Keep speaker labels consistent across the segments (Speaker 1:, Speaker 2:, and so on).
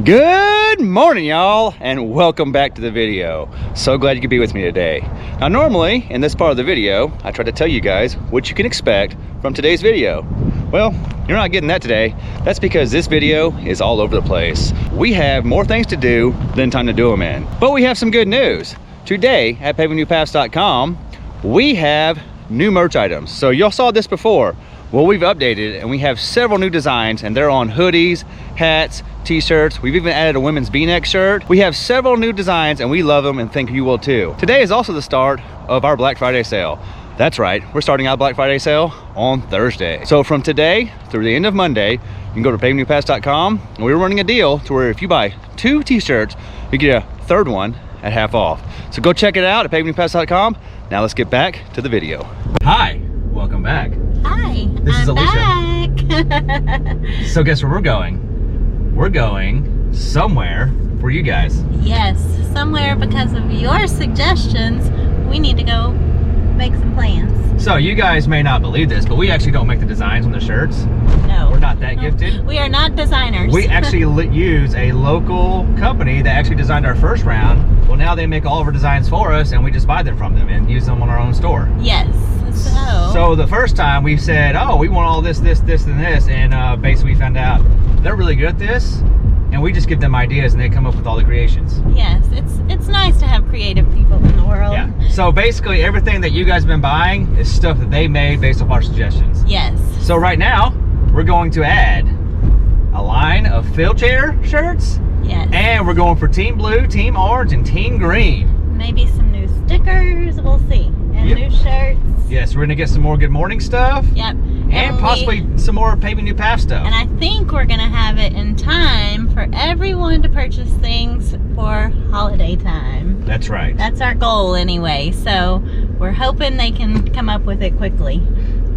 Speaker 1: Good morning, y'all, and welcome back to the video. So glad you could be with me today. Now, normally in this part of the video, I try to tell you guys what you can expect from today's video. Well, you're not getting that today. That's because this video is all over the place. We have more things to do than time to do them in. But we have some good news. Today at pavingnewpaths.com, we have new merch items. So y'all saw this before. Well, we've updated and we have several new designs, and they're on hoodies, hats, t-shirts. We've even added a women's v-neck shirt. We have several new designs and we love them and think you will too. Today is also the start of our Black Friday sale. That's right, we're starting our Black Friday sale on Thursday. So from today through the end of Monday, you can go to pavingnewpaths.com, and we're running a deal to where if you buy 2 t-shirts, you get a third one at half off. So go check it out at pavingnewpaths.com. Now let's get back to the video. Hi, welcome back.
Speaker 2: Hi,
Speaker 1: This is Alicia.
Speaker 2: back.
Speaker 1: So guess where we're going? We're going somewhere for you guys.
Speaker 2: Yes, somewhere because of your suggestions, we need to go make some plans.
Speaker 1: So you guys may not believe this, but we actually don't make the designs on the shirts.
Speaker 2: No.
Speaker 1: We're not that gifted.
Speaker 2: We are not designers.
Speaker 1: We actually use a local company that actually designed our first round. Well, now they make all of our designs for us, and we just buy them from them and use them on our own store.
Speaker 2: Yes.
Speaker 1: So the first time we said, oh, we want all this, and this, and basically we found out they're really good at this, and we just give them ideas and they come up with all the creations.
Speaker 2: Yes, it's nice to have creative people in the world.
Speaker 1: Yeah. So basically everything that you guys have been buying is stuff that they made based off our suggestions.
Speaker 2: Yes.
Speaker 1: So right now, we're going to add a line of Fulltime shirts.
Speaker 2: Yes.
Speaker 1: And we're going for Team Blue, Team Orange, and Team Green.
Speaker 2: Maybe some new stickers, we'll see. And new shirts.
Speaker 1: Yes, we're gonna get some more Good Morning stuff.
Speaker 2: Yep.
Speaker 1: And possibly some more Paving New Path stuff.
Speaker 2: And I think we're gonna have it in time for everyone to purchase things for holiday time.
Speaker 1: That's right.
Speaker 2: That's our goal anyway. So we're hoping they can come up with it quickly.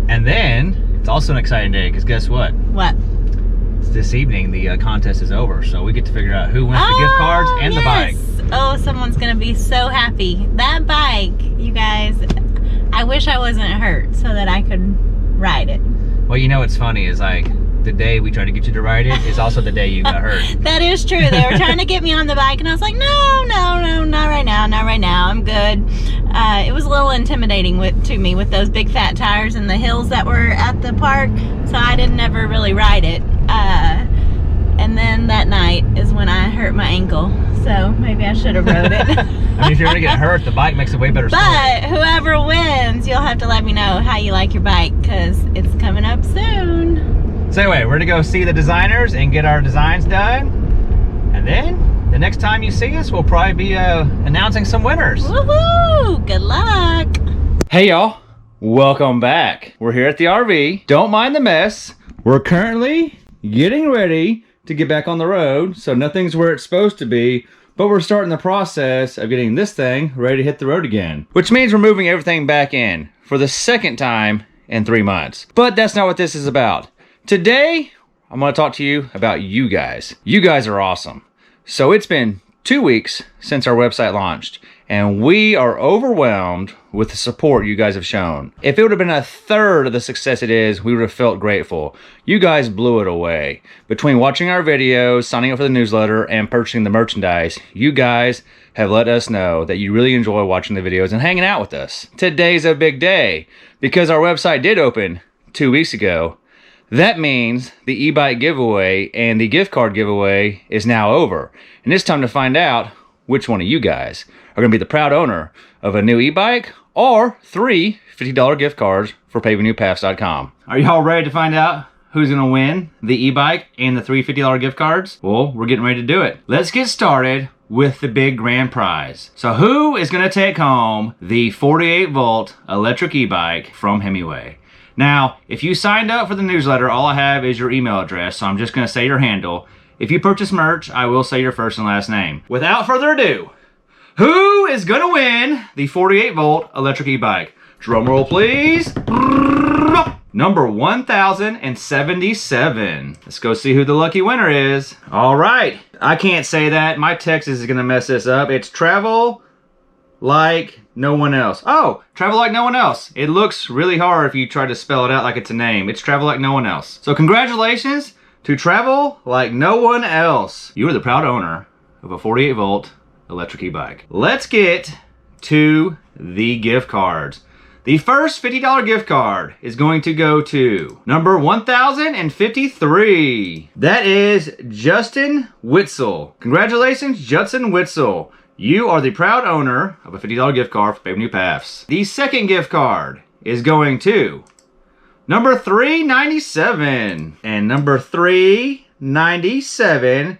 Speaker 1: And then it's also an exciting day because guess what?
Speaker 2: What?
Speaker 1: This evening the contest is over, so we get to figure out who wins the gift cards and the bike.
Speaker 2: Oh, someone's gonna be so happy. That bike, you guys, I wish I wasn't hurt so that I could ride it.
Speaker 1: Well, you know what's funny is like the day we tried to get you to ride it is also the day you got hurt.
Speaker 2: That is true. They were trying to get me on the bike and I was like, no, not right now, I'm good. It was a little intimidating to me with those big fat tires and the hills that were at the park, so I didn't ever really ride it. And then that night is when I hurt my ankle, so maybe I should have rode it.
Speaker 1: I mean, if you're gonna get hurt, the bike makes a way better story.
Speaker 2: But whoever wins, you'll have to let me know how you like your bike, because it's coming up soon.
Speaker 1: So anyway, we're gonna go see the designers and get our designs done. And then, the next time you see us, we'll probably be announcing some winners.
Speaker 2: Woohoo! Good luck!
Speaker 1: Hey y'all, welcome back. We're here at the RV. Don't mind the mess. We're currently getting ready to get back on the road, so nothing's where it's supposed to be, but we're starting the process of getting this thing ready to hit the road again. Which means we're moving everything back in for the second time in 3 months. But that's not what this is about. Today, I'm gonna talk to you about you guys. You guys are awesome. So it's been 2 weeks since our website launched, and we are overwhelmed with the support you guys have shown. If it would have been a third of the success it is, we would have felt grateful. You guys blew it away. Between watching our videos, signing up for the newsletter, and purchasing the merchandise, you guys have let us know that you really enjoy watching the videos and hanging out with us. Today's a big day because our website did open 2 weeks ago. That means the e-bike giveaway and the gift card giveaway is now over. And it's time to find out which one of you guys are going to be the proud owner of a new e-bike or 3 $50 gift cards for pavingnewpaths.com. Are y'all ready to find out who's going to win the e-bike and the 3 $50 gift cards? Well, we're getting ready to do it. Let's get started with the big grand prize. So who is going to take home the 48 volt electric e-bike from Hemingway? Now, if you signed up for the newsletter, all I have is your email address, so I'm just going to say your handle. If you purchase merch, I will say your first and last name. Without further ado, who is going to win the 48 volt electric e-bike? Drum roll, please. Number 1077. Let's go see who the lucky winner is. All right. I can't say that. My text is going to mess this up. It's travel like no one else. Oh, travel like no one else. It looks really hard if you try to spell it out like it's a name. It's travel like no one else. So congratulations to travel like no one else. You are the proud owner of a 48 volt electric e-bike. Let's get to the gift cards. The first $50 gift card is going to go to number 1053. That is Justin Witzel. Congratulations, Justin Witzel. You are the proud owner of a $50 gift card for Paving New Paths. The second gift card is going to number 397. And number 397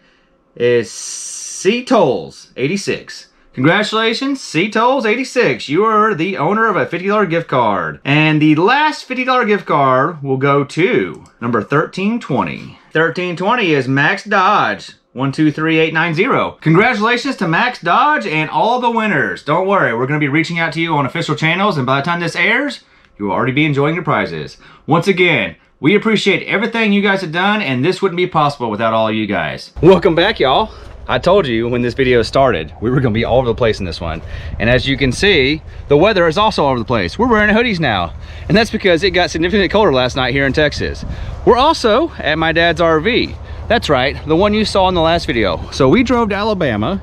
Speaker 1: is C Tolls 86. Congratulations, C Tolls 86. You are the owner of a $50 gift card. And the last $50 gift card will go to number 1320. 1320 is Max Dodge 123890. Congratulations to Max Dodge and all the winners. Don't worry, we're going to be reaching out to you on official channels, and by the time this airs, you will already be enjoying your prizes. Once again, we appreciate everything you guys have done, and this wouldn't be possible without all you guys. Welcome back, y'all. I told you when this video started, we were gonna be all over the place in this one. And as you can see, the weather is also all over the place. We're wearing hoodies now. And that's because it got significantly colder last night here in Texas. We're also at my dad's RV. That's right, the one you saw in the last video. So we drove to Alabama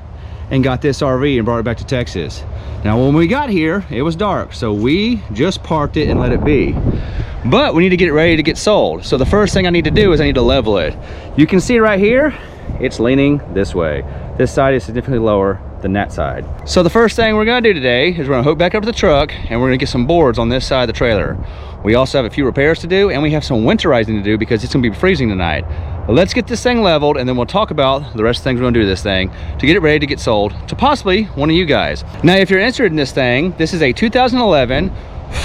Speaker 1: and got this RV and brought it back to Texas. Now when we got here, it was dark. So we just parked it and let it be. But we need to get it ready to get sold. So the first thing I need to do is I need to level it. You can see right here, it's leaning this way. This side is significantly lower than that side. So the first thing we're gonna do today is we're gonna hook back up to the truck and we're gonna get some boards on this side of the trailer. We also have a few repairs to do and we have some winterizing to do because it's gonna be freezing tonight. But let's get this thing leveled and then we'll talk about the rest of the things we're gonna do to this thing to get it ready to get sold to possibly one of you guys. Now, if you're interested in this thing, this is a 2011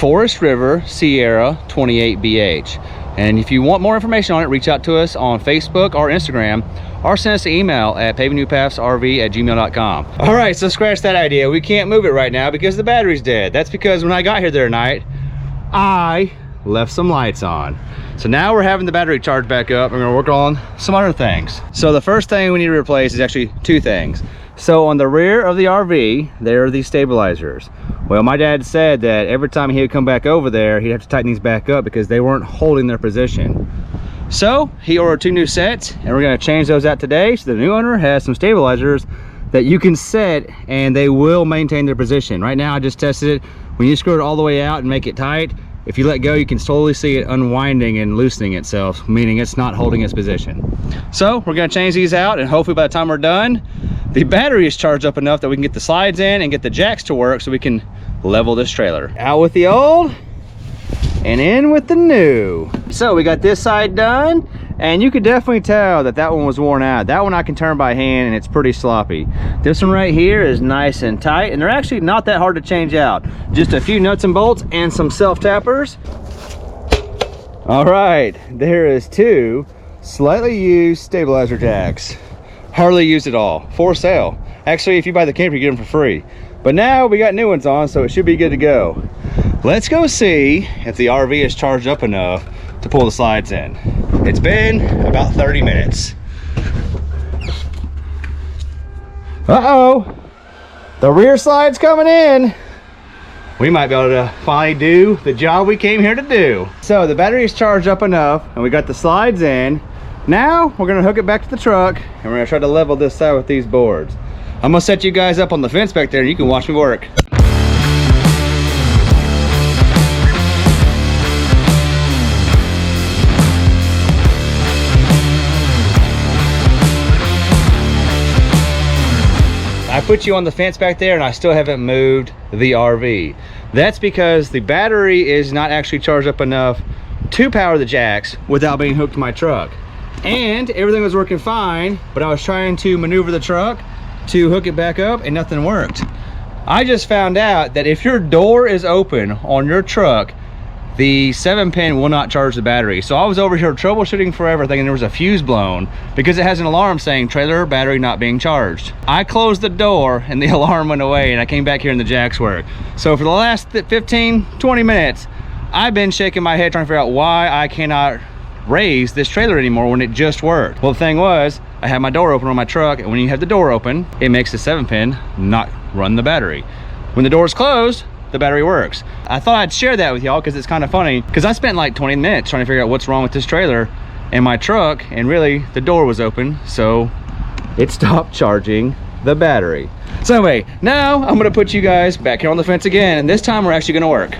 Speaker 1: Forest River Sierra 28BH. And if you want more information on it, reach out to us on Facebook or Instagram, or send us an email at pavingnewpathsrv@gmail.com. All right, so scratch that idea. We can't move it right now because the battery's dead. That's because when I got here the other night, I left some lights on. So now we're having the battery charged back up. We're gonna work on some other things. So the first thing we need to replace is actually two things. So on the rear of the RV, there are these stabilizers. Well, my dad said that every time he would come back over there, he'd have to tighten these back up because they weren't holding their position. So he ordered two new sets and we're gonna change those out today. So the new owner has some stabilizers that you can set and they will maintain their position. Right now I just tested it. When you screw it all the way out and make it tight, if you let go, you can slowly see it unwinding and loosening itself, meaning it's not holding its position. So we're gonna change these out and hopefully by the time we're done, the battery is charged up enough that we can get the slides in and get the jacks to work so we can level this trailer. Out with the old and in with the new. So we got this side done and you could definitely tell that that one was worn out. That one I can turn by hand and it's pretty sloppy. This one right here is nice and tight and they're actually not that hard to change out. Just a few nuts and bolts and some self-tappers. All right, there is two slightly used stabilizer jacks. Hardly used at all, for sale. Actually, if you buy the camper, you get them for free. But now we got new ones on, so it should be good to go. Let's go see if the RV is charged up enough to pull the slides in. It's been about 30 minutes. Uh-oh, the rear slide's coming in. We might be able to finally do the job we came here to do. So the battery is charged up enough and we got the slides in. Now we're gonna hook it back to the truck and we're gonna try to level this side with these boards. I'm gonna set you guys up on the fence back there and you can watch me work. I put you on the fence back there and I still haven't moved the RV. That's because the battery is not actually charged up enough to power the jacks without being hooked to my truck. And everything was working fine, but I was trying to maneuver the truck to hook it back up and nothing worked. I just found out that if your door is open on your truck, the 7-pin will not charge the battery. So I was over here troubleshooting for everything and there was a fuse blown because it has an alarm saying trailer battery not being charged. I closed the door and the alarm went away and I came back here and the jacks work. So for the last 15-20 minutes, I've been shaking my head trying to figure out why I cannot raise this trailer anymore when it just worked. Well, the thing was, I had my door open on my truck, and when you have the door open, it makes the 7-pin not run the battery. When the door is closed, the battery works. I thought I'd share that with y'all because it's kind of funny, because I spent like 20 minutes trying to figure out what's wrong with this trailer, in my truck, and really the door was open, so it stopped charging the battery. So anyway, now I'm gonna put you guys back here on the fence again, and this time we're actually gonna work.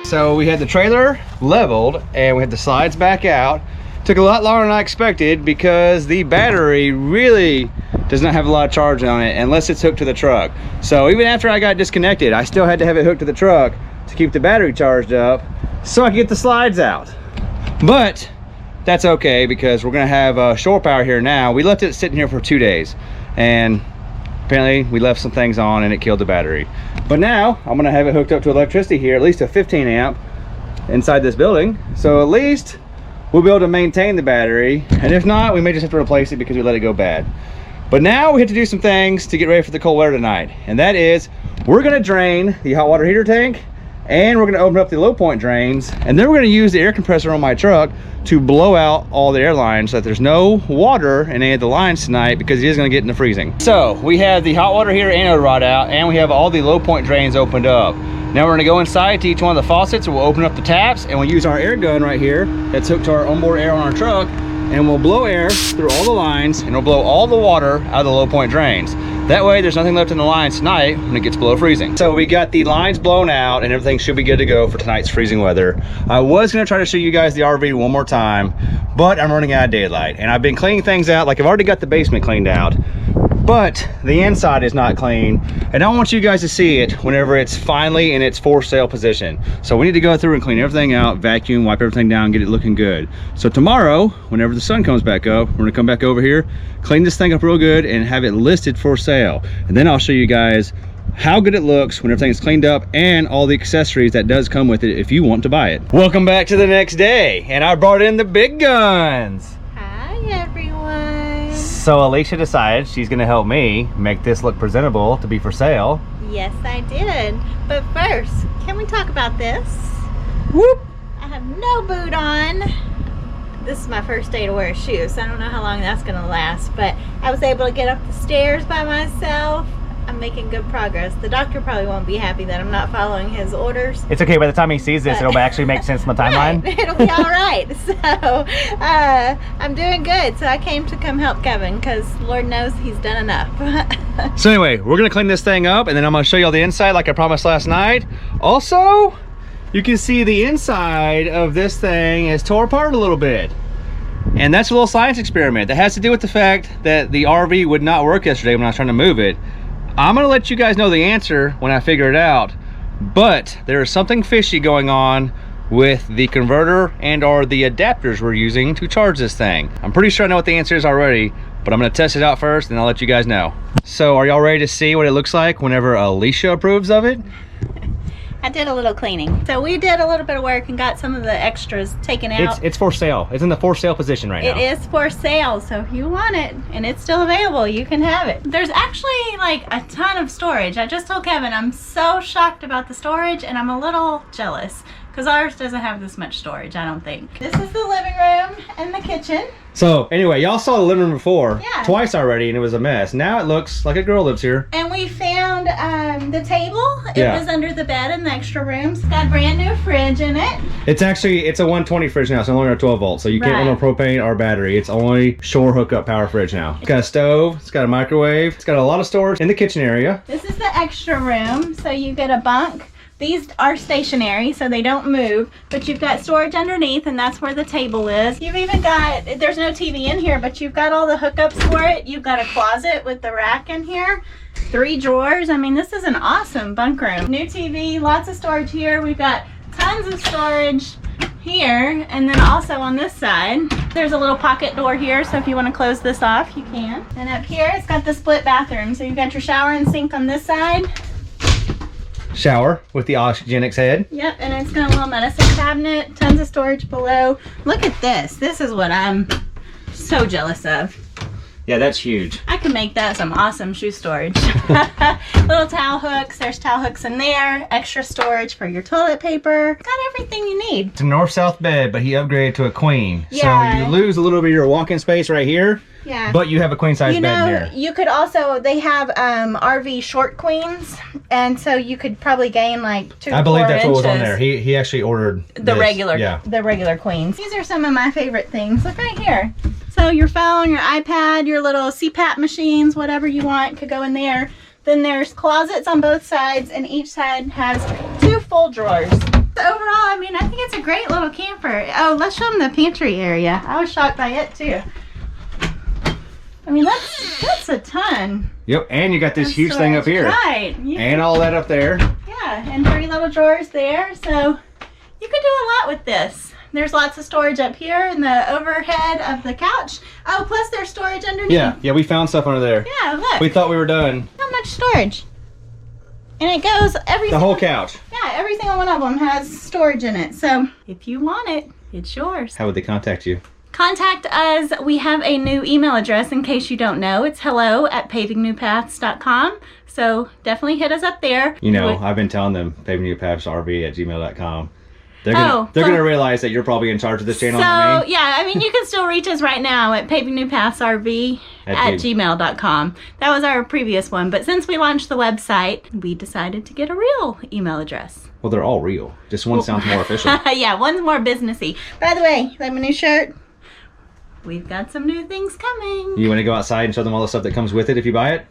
Speaker 1: So we had the trailer leveled and we had the slides back out. Took a lot longer than I expected because the battery really does not have a lot of charge on it unless it's hooked to the truck. So even after I got disconnected, I still had to have it hooked to the truck to keep the battery charged up so I could get the slides out. But that's okay because we're gonna have shore power here now. We left it sitting here for 2 days and apparently we left some things on and it killed the battery. But now I'm gonna have it hooked up to electricity here, at least a 15 amp inside this building. So at least we'll be able to maintain the battery. And if not, we may just have to replace it because we let it go bad. But now we have to do some things to get ready for the cold weather tonight. And that is, we're gonna drain the hot water heater tank and we're gonna open up the low point drains. And then we're gonna use the air compressor on my truck to blow out all the air lines so that there's no water in any of the lines tonight because it is gonna get into freezing. So we have the hot water heater anode rod out and we have all the low point drains opened up. Now we're gonna go inside to each one of the faucets and we'll open up the taps and we'll use our air gun right here that's hooked to our onboard air on our truck, and we'll blow air through all the lines and we'll blow all the water out of the low point drains. That way there's nothing left in the lines tonight when it gets below freezing. So we got the lines blown out and everything should be good to go for tonight's freezing weather. I was gonna try to show you guys the RV one more time, but I'm running out of daylight and I've been cleaning things out. Like I've already got the basement cleaned out, but the inside is not clean and I want you guys to see it whenever it's finally in its for sale position. So we need to go through and clean everything out, vacuum, wipe everything down, get it looking good. So tomorrow, whenever the sun comes back up, we're gonna come back over here, clean this thing up real good and have it listed for sale. And then I'll show you guys how good it looks when everything is cleaned up and all the accessories that does come with it if you want to buy it. Welcome back to the next day and I brought in the big guns.
Speaker 2: Hi everyone.
Speaker 1: So Alecia decided she's gonna help me make this look presentable to be for sale.
Speaker 2: Yes, I did. But first, can we talk about this?
Speaker 1: Whoop!
Speaker 2: I have no boot on. This is my first day to wear shoes, so I don't know how long that's gonna last, but I was able to get up the stairs by myself. I'm making good progress. The doctor probably won't be happy that I'm not following his orders.
Speaker 1: It's okay, by the time he sees this, it'll actually make sense in the timeline.
Speaker 2: Right, it'll be all right. So I'm doing good. So I came to come help Kevin because Lord knows he's done enough.
Speaker 1: So anyway, we're gonna clean this thing up and then I'm gonna show you all the inside like I promised last night. Also, you can see the inside of this thing is tore apart a little bit. And that's a little science experiment that has to do with the fact that the RV would not work yesterday when I was trying to move it. I'm gonna let you guys know the answer when I figure it out, but there is something fishy going on with the converter and or the adapters we're using to charge this thing. I'm pretty sure I know what the answer is already, but I'm gonna test it out first and I'll let you guys know. So are y'all ready to see what it looks like whenever Alecia approves of it?
Speaker 2: I did a little cleaning. So we did a little bit of work and got some of the extras taken out.
Speaker 1: It's for sale. It's in the for sale position right now.
Speaker 2: It is for sale, so if you want it and it's still available, you can have it. There's actually like a ton of storage. I just told Kevin I'm so shocked about the storage and I'm a little jealous because ours doesn't have this much storage, I don't think. This is the living room and the kitchen.
Speaker 1: So anyway, y'all saw the living room before,
Speaker 2: Yeah.
Speaker 1: twice already, and it was a mess. Now it looks like a girl lives here.
Speaker 2: And we found the table. It
Speaker 1: Yeah.
Speaker 2: was under the bed in the extra room. It's got a brand new fridge in it.
Speaker 1: It's a 120 fridge now. It's no longer a 12 volt, so you can't
Speaker 2: Right.
Speaker 1: run on propane or battery. It's only shore hookup power fridge now. It's got a stove. It's got a microwave. It's got a lot of storage in the kitchen area.
Speaker 2: This is the extra room, so you get a bunk. These are stationary, so they don't move, but you've got storage underneath, and that's where the table is. You've even got, there's no TV in here, but you've got all the hookups for it. You've got a closet with the rack in here, 3 drawers. I mean, this is an awesome bunk room. New TV, lots of storage here. We've got tons of storage here, and then also on this side, there's a little pocket door here, so if you want to close this off, you can. And up here, it's got the split bathroom, so you've got your shower and sink on this side.
Speaker 1: Shower with the oxygenics head.
Speaker 2: Yep, and it's got a little medicine cabinet, tons of storage below. Look at this. This is what I'm so jealous of.
Speaker 1: Yeah, that's huge.
Speaker 2: I could make that some awesome shoe storage. Little towel hooks. There's towel hooks in there. Extra storage for your toilet paper. Got everything you need.
Speaker 1: It's a north-south bed, but he upgraded to a queen.
Speaker 2: Yeah.
Speaker 1: So you lose a little bit of your walk-in space right here.
Speaker 2: Yeah.
Speaker 1: But you have a queen-size bed in there.
Speaker 2: You could also, they have RV short queens, and so you could probably gain like 2
Speaker 1: I believe
Speaker 2: 4
Speaker 1: that's
Speaker 2: inches.
Speaker 1: what was on there. He actually ordered
Speaker 2: The regular,
Speaker 1: Yeah.
Speaker 2: the regular queens. These are some of my favorite things. Look right here. So your phone, your iPad, your little CPAP machines, whatever you want could go in there. Then there's closets on both sides, and each side has 2 full drawers. Overall, I mean, I think it's a great little camper. Oh, let's show them the pantry area. I was shocked by it too. I mean, that's a ton.
Speaker 1: Yep, and you got this huge thing up here.
Speaker 2: Right.
Speaker 1: And all that up there.
Speaker 2: Yeah, and 3 little drawers there. So you could do a lot with this. There's lots of storage up here in the overhead of the couch. Oh, plus there's storage underneath.
Speaker 1: Yeah, we found stuff under there.
Speaker 2: Yeah, look.
Speaker 1: We thought we were done.
Speaker 2: How much storage? And it goes
Speaker 1: The whole couch.
Speaker 2: Yeah, every single one of them has storage in it. So if you want it, it's yours.
Speaker 1: How would they contact you?
Speaker 2: Contact us. We have a new email address in case you don't know. It's hello@pavingnewpaths.com. So definitely hit us up there.
Speaker 1: You know, I've been telling them pavingnewpathsrv@gmail.com. They're gonna realize that you're probably in charge of this channel.
Speaker 2: So yeah, I mean, you can still reach us right now at pavingnewpathsrv@gmail.com. That was our previous one, but since we launched the website, we decided to get a real email address.
Speaker 1: Well, they're all real. Just one sounds more official.
Speaker 2: Yeah, one's more businessy. By the way, like my new shirt. We've got some new things coming.
Speaker 1: You want to go outside and show them all the stuff that comes with it if you buy it?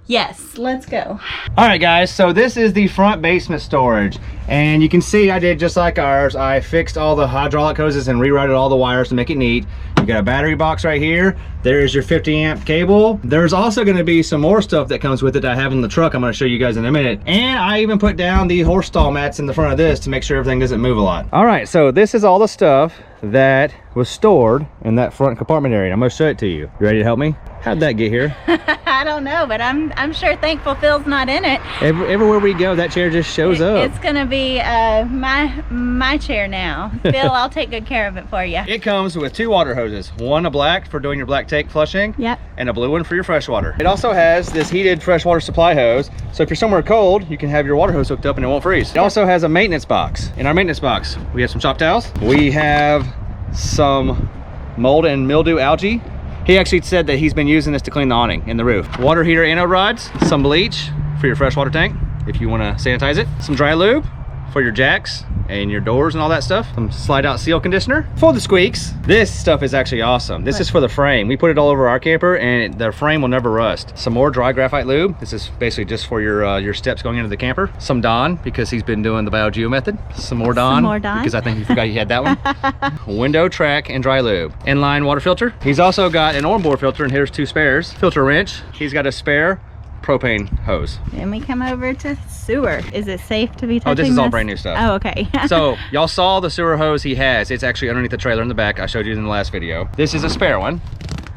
Speaker 2: Yes, let's go.
Speaker 1: All right, guys, so this is the front basement storage. And you can see I did just like ours. I fixed all the hydraulic hoses and rerouted all the wires to make it neat. You got a battery box right here. There's your 50 amp cable. There's also gonna be some more stuff that comes with it that I have in the truck I'm gonna show you guys in a minute. And I even put down the horse stall mats in the front of this to make sure everything doesn't move a lot. All right, so this is all the stuff that was stored in that front compartment area. I'm gonna show it to you. You ready to help me? How'd that get here?
Speaker 2: I don't know, but I'm sure thankful Phil's not in it.
Speaker 1: Everywhere we go, that chair just shows up.
Speaker 2: It's gonna be my chair now. Phil, I'll take good care of it for you.
Speaker 1: It comes with 2 water hoses. One a black for doing your black tank flushing.
Speaker 2: Yep.
Speaker 1: And a blue one for your fresh water. It also has this heated freshwater supply hose. So if you're somewhere cold, you can have your water hose hooked up and it won't freeze. It also has a maintenance box. In our maintenance box, we have some shop towels. We have some mold and mildew algae. He actually said that he's been using this to clean the awning in the roof. Water heater anode rods, some bleach for your freshwater tank if you want to sanitize it, some dry lube for your jacks and your doors and all that stuff, some slide out seal conditioner for the squeaks. This stuff is actually awesome. This is for the frame. We put it all over our camper and the frame will never rust. Some more dry graphite lube. This is basically just for your steps going into the camper. Some Dawn because he's been doing the BioGeo method. Some more Dawn because I think you forgot you had that one. Window track and dry lube. Inline water filter. He's also got an onboard filter and here's 2 spares. Filter wrench. He's got a spare propane hose.
Speaker 2: Then we come over to sewer. Is it safe to be touching
Speaker 1: this is all brand new stuff.
Speaker 2: Oh, okay.
Speaker 1: So y'all saw the sewer hose he has. It's actually underneath the trailer in the back. I showed you in the last video. This is a spare one.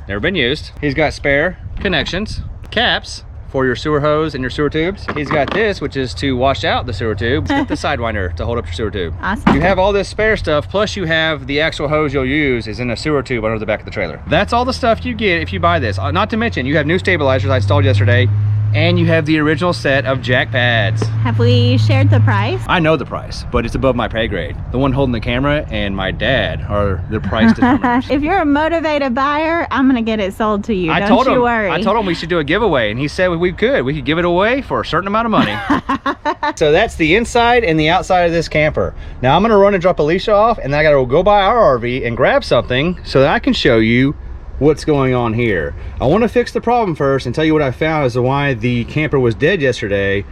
Speaker 1: Never been used. He's got spare connections, caps for your sewer hose and your sewer tubes. He's got this, which is to wash out the sewer tube with the sidewinder to hold up your sewer tube.
Speaker 2: Awesome.
Speaker 1: You have all this spare stuff, plus you have the actual hose you'll use is in a sewer tube under the back of the trailer. That's all the stuff you get if you buy this. Not to mention, you have new stabilizers I installed yesterday, and you have the original set of jack pads.
Speaker 2: Have we shared the price?
Speaker 1: I know the price, but it's above my pay grade. The one holding the camera and my dad are the price determiners.
Speaker 2: If you're a motivated buyer, I'm gonna get it sold to you. Don't you worry.
Speaker 1: I told him we should do a giveaway, and he said we could give it away for a certain amount of money. So that's the inside and the outside of this camper. Now I'm gonna run and drop Alecia off, and then I gotta go by our RV and grab something so that I can show you what's going on here. I want to fix the problem first and tell you what I found as to why the camper was dead yesterday,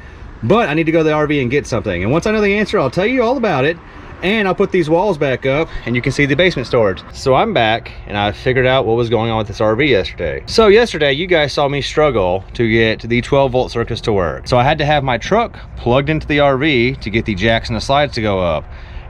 Speaker 1: but I need to go to the RV and get something. And once I know the answer, I'll tell you all about it, and I'll put these walls back up and you can see the basement storage. So I'm back and I figured out what was going on with this RV yesterday. So yesterday you guys saw me struggle to get the 12-volt circuits to work. So I had to have my truck plugged into the RV to get the jacks and the slides to go up.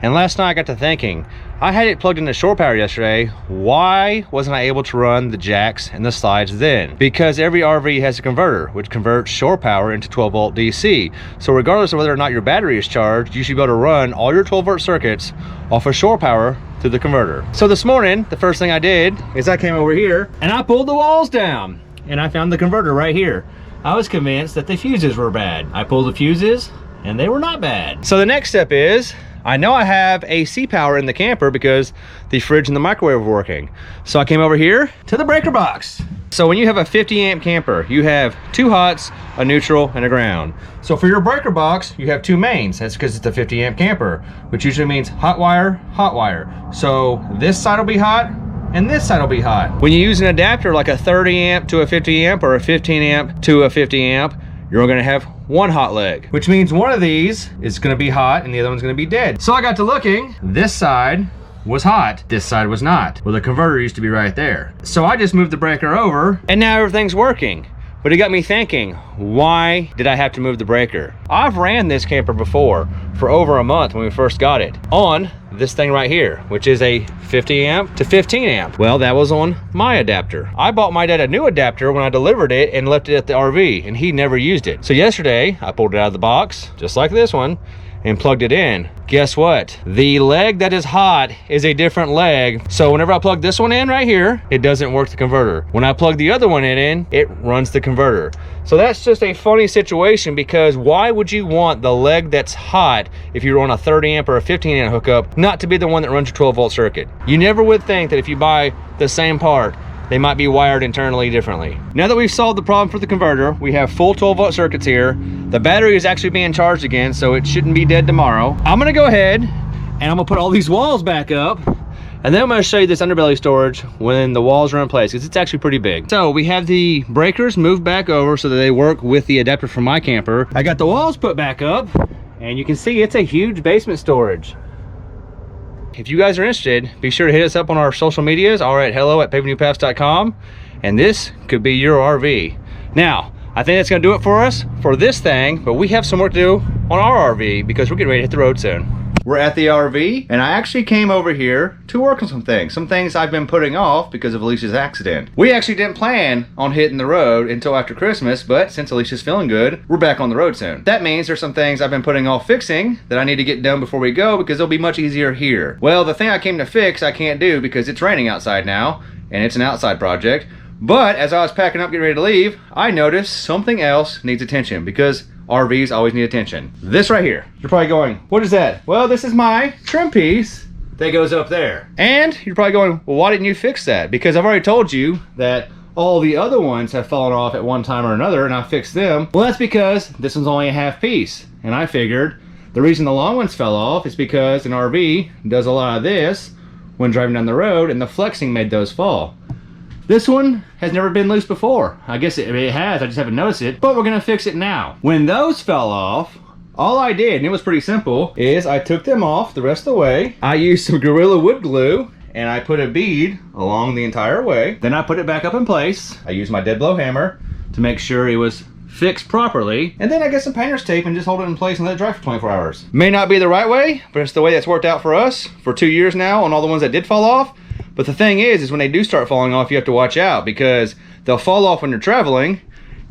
Speaker 1: And last night I got to thinking, I had it plugged into shore power yesterday. Why wasn't I able to run the jacks and the slides then? Because every RV has a converter, which converts shore power into 12 volt DC. So regardless of whether or not your battery is charged, you should be able to run all your 12 volt circuits off of shore power through the converter. So this morning, the first thing I did is I came over here and I pulled the walls down and I found the converter right here. I was convinced that the fuses were bad. I pulled the fuses and they were not bad. So the next step is, I know I have AC power in the camper because the fridge and the microwave are working. So I came over here to the breaker box. So when you have a 50 amp camper, you have 2 hots, a neutral, and a ground. So for your breaker box, you have 2 mains. That's because it's a 50 amp camper, which usually means hot wire, hot wire. So this side will be hot, and this side will be hot. When you use an adapter like a 30 amp to a 50 amp or a 15 amp to a 50 amp, you're gonna have 1 hot leg, which means one of these is gonna be hot and the other one's gonna be dead. So I got to looking, this side was hot, this side was not. Well, the converter used to be right there. So I just moved the breaker over and now everything's working. But it got me thinking, why did I have to move the breaker? I've ran this camper before for over a month when we first got it on this thing right here, which is a 50 amp to 15 amp. Well, that was on my adapter. I bought my dad a new adapter when I delivered it and left it at the RV, and he never used it. So yesterday, I pulled it out of the box, just like this one, and plugged it in. Guess what? The leg that is hot is a different leg. So whenever I plug this one in right here, it doesn't work the converter. When I plug the other one in, it runs the converter. So that's just a funny situation, because why would you want the leg that's hot if you're on a 30 amp or a 15 amp hookup not to be the one that runs your 12 volt circuit? You never would think that if you buy the same part, they might be wired internally differently. Now that we've solved the problem for the converter, we have full 12 volt circuits here. The battery is actually being charged again, so it shouldn't be dead tomorrow. I'm gonna go ahead and I'm gonna put all these walls back up, and then I'm gonna show you this underbelly storage when the walls are in place, because it's actually pretty big. So we have the breakers moved back over so that they work with the adapter from my camper. I got the walls put back up, and you can see it's a huge basement storage. If you guys are interested, be sure to hit us up on our social medias, or at hello@pavingnewpaths.com, and this could be your RV. Now, I think that's gonna do it for us for this thing, but we have some work to do on our RV because we're getting ready to hit the road soon. We're at the RV, and I actually came over here to work on some things I've been putting off because of Alicia's accident. We actually didn't plan on hitting the road until after Christmas, but since Alicia's feeling good, we're back on the road soon. That means there's some things I've been putting off fixing that I need to get done before we go, because it'll be much easier here. Well, the thing I came to fix, I can't do because it's raining outside now, and it's an outside project. But as I was packing up, getting ready to leave, I noticed something else needs attention, because RVs always need attention. This right here. You're probably going, what is that? Well, this is my trim piece that goes up there. And you're probably going, well, why didn't you fix that? Because I've already told you that all the other ones have fallen off at one time or another, and I fixed them. Well, that's because this one's only a half piece. And I figured the reason the long ones fell off is because an RV does a lot of this when driving down the road, and the flexing made those fall. This one has never been loose before. I guess it has, I just haven't noticed it, but we're gonna fix it now. When those fell off, all I did, and it was pretty simple, is I took them off the rest of the way. I used some Gorilla wood glue, and I put a bead along the entire way. Then I put it back up in place. I used my dead blow hammer to make sure it was fixed properly. And then I get some painter's tape and just hold it in place and let it dry for 24 hours. May not be the right way, but it's the way that's worked out for us for 2 years now on all the ones that did fall off. But the thing is when they do start falling off, you have to watch out, because they'll fall off when you're traveling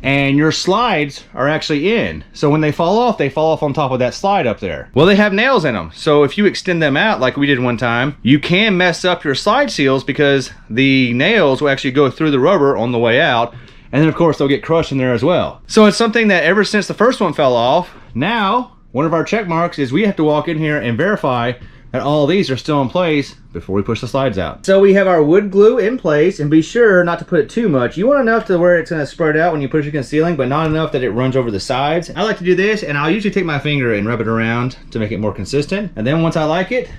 Speaker 1: and your slides are actually in. So when they fall off on top of that slide up there. Well, they have nails in them. So if you extend them out like we did one time, you can mess up your slide seals, because the nails will actually go through the rubber on the way out. And then of course they'll get crushed in there as well. So it's something that ever since the first one fell off, now one of our check marks is we have to walk in here and verify that all these are still in place before we push the slides out. So we have our wood glue in place, and be sure not to put too much. You want enough to where it's gonna spread out when you push it against the ceiling, but not enough that it runs over the sides. I like to do this, and I'll usually take my finger and rub it around to make it more consistent. And then once I like it,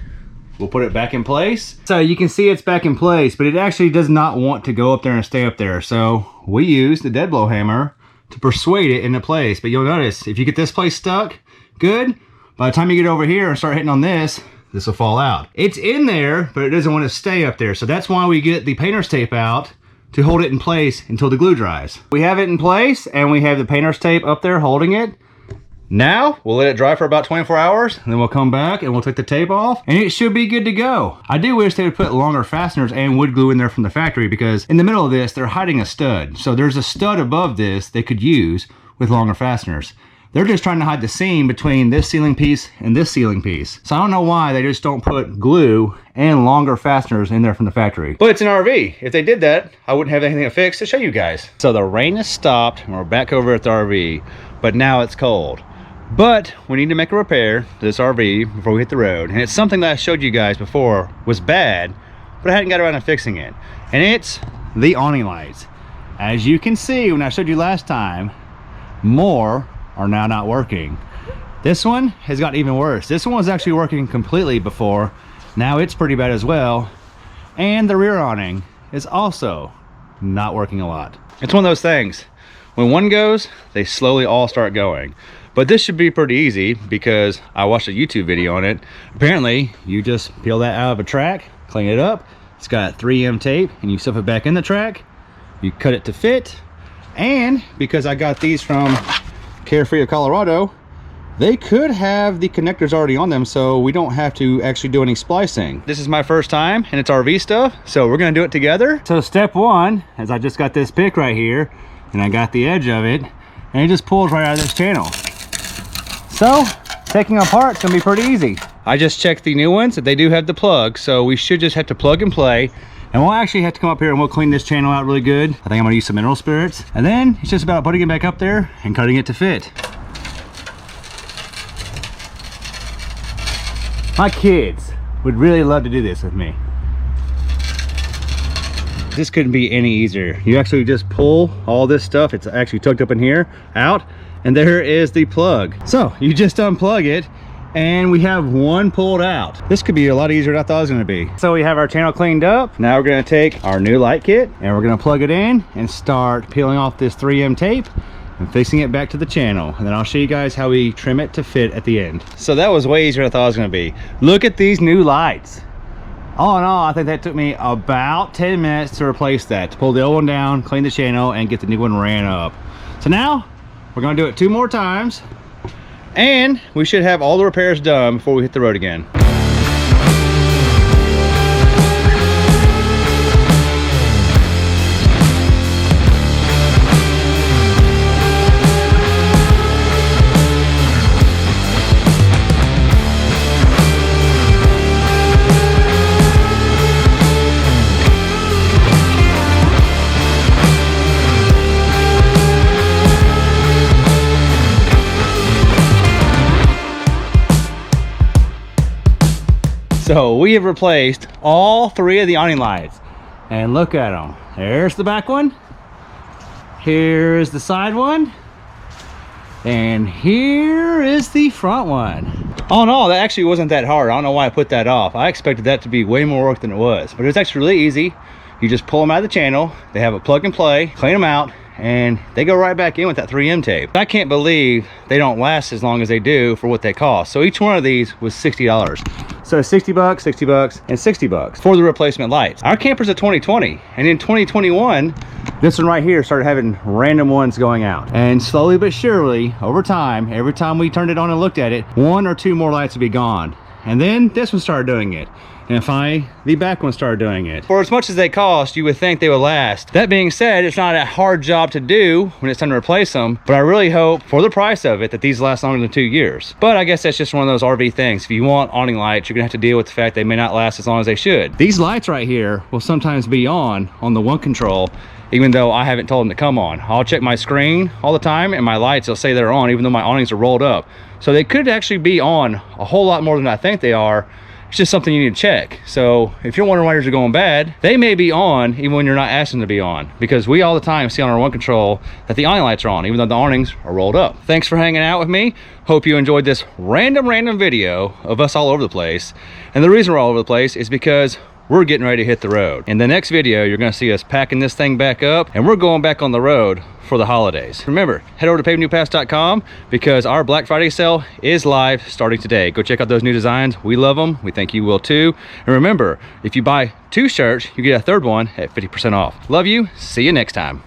Speaker 1: we'll put it back in place. So you can see it's back in place, but it actually does not want to go up there and stay up there. So we use the dead blow hammer to persuade it into place. But you'll notice, if you get this place stuck, good. By the time you get over here and start hitting on this will fall out. It's in there, but it doesn't want to stay up there. So that's why we get the painter's tape out to hold it in place until the glue dries. We have it in place, and we have the painter's tape up there holding it. Now we'll let it dry for about 24 hours and then we'll come back and we'll take the tape off and it should be good to go. I do wish they would put longer fasteners and wood glue in there from the factory, because in the middle of this they're hiding a stud. So there's a stud above this they could use with longer fasteners. They're just trying to hide the seam between this ceiling piece and this ceiling piece. So I don't know why they just don't put glue and longer fasteners in there from the factory. But it's an RV. If they did that, I wouldn't have anything to fix to show you guys. So the rain has stopped and we're back over at the RV, but now it's cold. But we need to make a repair to this RV before we hit the road. And it's something that I showed you guys before was bad, but I hadn't got around to fixing it. And it's the awning lights. As you can see, when I showed you last time, more are now not working. This one has gotten even worse. This one was actually working completely before. Now it's pretty bad as well. And the rear awning is also not working a lot. It's one of those things. When one goes, they slowly all start going. But this should be pretty easy because I watched a YouTube video on it. Apparently, you just peel that out of a track, clean it up. It's got 3M tape and you stuff it back in the track. You cut it to fit. And because I got these from Carefree of Colorado, they could have the connectors already on them, so we don't have to actually do any splicing. This is my first time and it's RV stuff, so we're gonna do it together. So step one is I just got this pick right here and I got the edge of it and it just pulls right out of this channel. So taking them apart is gonna be pretty easy. I just checked the new ones that they do have the plug, so we should just have to plug and play. And we'll actually have to come up here and we'll clean this channel out really good. I think I'm gonna use some mineral spirits. And then it's just about putting it back up there and cutting it to fit. My kids would really love to do this with me. This couldn't be any easier. You actually just pull all this stuff. It's actually tucked up in here, out, and there is the plug. So you just unplug it and we have one pulled out. This could be a lot easier than I thought it was gonna be. So we have our channel cleaned up. Now we're gonna take our new light kit and we're gonna plug it in and start peeling off this 3M tape and fixing it back to the channel. And then I'll show you guys how we trim it to fit at the end. So that was way easier than I thought it was gonna be. Look at these new lights. All in all, I think that took me about 10 minutes to replace that, to pull the old one down, clean the channel, and get the new one ran up. So now we're gonna do it 2 more times. And we should have all the repairs done before we hit the road again. So we have replaced all 3 of the awning lights, and look at them. There's the back one, here's the side one, and here is the front one. All in all, that actually wasn't that hard. I don't know why I put that off. I expected that to be way more work than it was, but it's actually really easy. You just pull them out of the channel, they have a plug and play, clean them out, and they go right back in with that 3M tape. I can't believe they don't last as long as they do for what they cost. So each one of these was $60. So 60 bucks, 60 bucks, and 60 bucks for the replacement lights. Our camper's a 2020, and in 2021, this one right here started having random ones going out. And slowly but surely, over time, every time we turned it on and looked at it, 1 or 2 more lights would be gone. And then this one started doing it. And finally, the back one started doing it. For as much as they cost, you would think they would last. That being said, it's not a hard job to do when it's time to replace them, but I really hope, for the price of it, that these last longer than 2 years. But I guess that's just one of those RV things. If you want awning lights, you're gonna have to deal with the fact they may not last as long as they should. These lights right here will sometimes be on the one control, even though I haven't told them to come on. I'll check my screen all the time and my lights will say they're on, even though my awnings are rolled up. So they could actually be on a whole lot more than I think they are. It's just something you need to check. So if you're wondering why yours are going bad, they may be on even when you're not asking them to be on, because we all the time see on our one control that the awning lights are on, even though the awnings are rolled up. Thanks for hanging out with me. Hope you enjoyed this random video of us all over the place. And the reason we're all over the place is because we're getting ready to hit the road. In the next video, you're gonna see us packing this thing back up and we're going back on the road for the holidays. Remember, head over to pavingnewpass.com because our Black Friday sale is live starting today. Go check out those new designs. We love them. We think you will too. And remember, if you buy 2 shirts, you get a 3rd one at 50% off. Love you. See you next time.